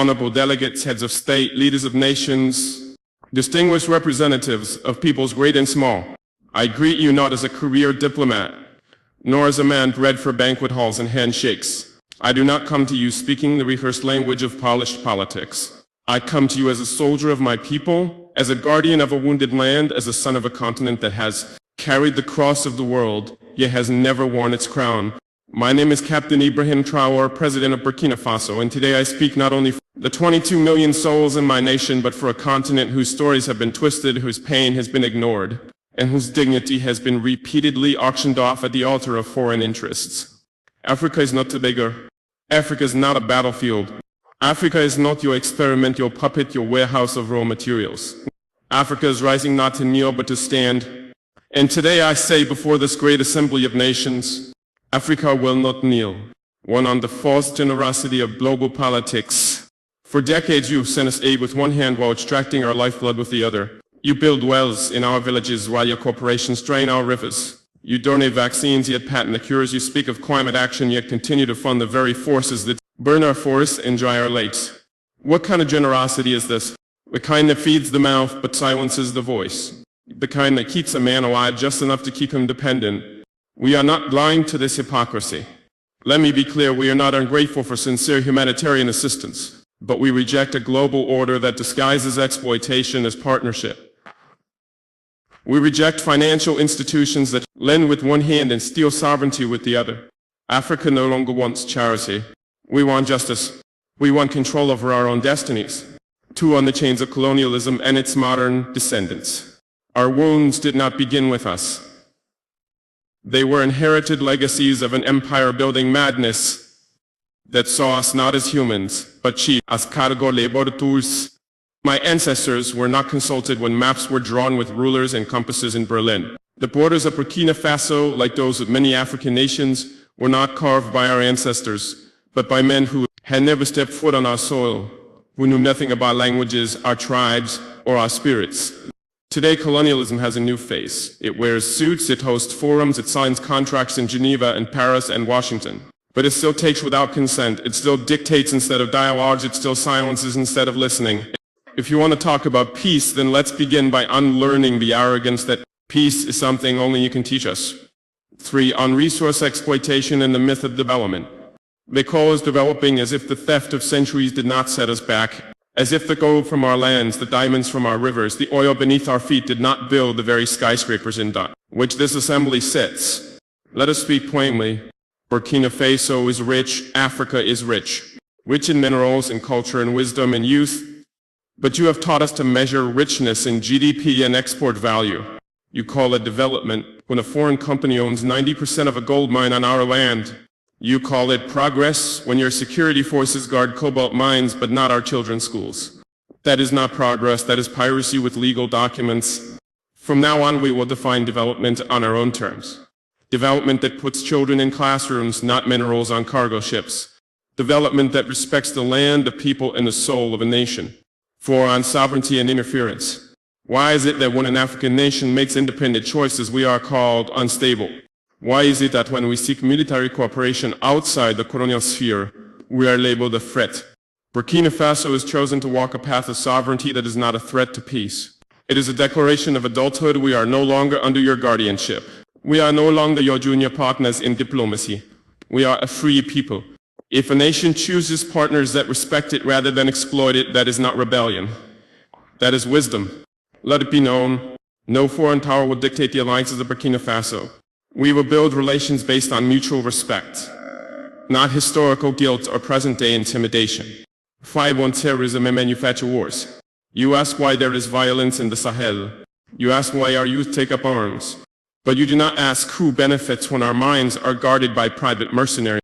honorable delegates, heads of state, leaders of nations, distinguished representatives of peoples great and small, I greet you not as a career diplomat, nor as a man bred for banquet halls and handshakes. I do not come to you speaking the rehearsed language of polished politics. I come to you as a soldier of my people, as a guardian of a wounded land, as a son of a continent that has carried the cross of the world, yet has never worn its crown. My name is Captain Ibrahim Traoré, President of Burkina Faso, and today I speak not only for the 22 million souls in my nation, but for a continent whose stories have been twisted, whose pain has been ignored, and whose dignity has been repeatedly auctioned off at the altar of foreign interests. Africa is not Tobago. Africa is not a battlefield. Africa is not your experiment, your puppet, your warehouse of raw materials. Africa is rising not to kneel, but to stand. And today I say before this great assembly of nations, Africa will not kneel. One, on the false generosity of global politics. For decades you've sent us aid with one hand while extracting our lifeblood with the other. You build wells in our villages while your corporations drain our rivers. You donate vaccines yet patent the cures. You speak of climate action yet continue to fund the very forces that burn our forests and dry our lakes. What kind of generosity is this? The kind that feeds the mouth but silences the voice. The kind that keeps a man alive just enough to keep him dependent. We are not blind to this hypocrisy. Let me be clear, we are not ungrateful for sincere humanitarian assistance, but we reject a global order that disguises exploitation as partnership. We reject financial institutions that lend with one hand and steal sovereignty with the other. Africa no longer wants charity. We want justice. We want control over our own destinies. Two, on the chains of colonialism and its modern descendants. Our wounds did not begin with us. They were inherited legacies of an empire-building madness that saw us not as humans, but chiefs as cargo laboratories. My ancestors were not consulted when maps were drawn with rulers and compasses in Berlin. The borders of Burkina Faso, like those of many African nations, were not carved by our ancestors, but by men who had never stepped foot on our soil, who knew nothing about languages, our tribes, or our spirits. Today, colonialism has a new face. It wears suits, it hosts forums, it signs contracts in Geneva and Paris and Washington. But it still takes without consent, it still dictates instead of dialogues, it still silences instead of listening. If you want to talk about peace, then let's begin by unlearning the arrogance that peace is something only you can teach us. 3, on resource exploitation and the myth of development. They call us developing as if the theft of centuries did not set us back. As if the gold from our lands, the diamonds from our rivers, the oil beneath our feet did not build the very skyscrapers in which this assembly sits. Let us speak plainly. Burkina Faso is rich, Africa is rich. Rich in minerals and culture and wisdom and youth. But you have taught us to measure richness in GDP and export value. You call it development when a foreign company owns 90% of a gold mine on our land. You call it progress when your security forces guard cobalt mines but not our children's schools. That is not progress, that is piracy with legal documents. From now on we will define development on our own terms. Development that puts children in classrooms, not minerals on cargo ships. Development that respects the land, the people, and the soul of a nation. 4, on sovereignty and interference. Why is it that when an African nation makes independent choices we are called unstable? Why is it that when we seek military cooperation outside the colonial sphere, we are labeled a threat? Burkina Faso has chosen to walk a path of sovereignty that is not a threat to peace. It is a declaration of adulthood. We are no longer under your guardianship. We are no longer your junior partners in diplomacy. We are a free people. If a nation chooses partners that respect it rather than exploit it, that is not rebellion. That is wisdom. Let it be known, no foreign power will dictate the alliances of Burkina Faso. We will build relations based on mutual respect, not historical guilt or present-day intimidation. 5, on terrorism and manufacture wars. You ask why there is violence in the Sahel. You ask why our youth take up arms. But you do not ask who benefits when our minds are guarded by private mercenaries.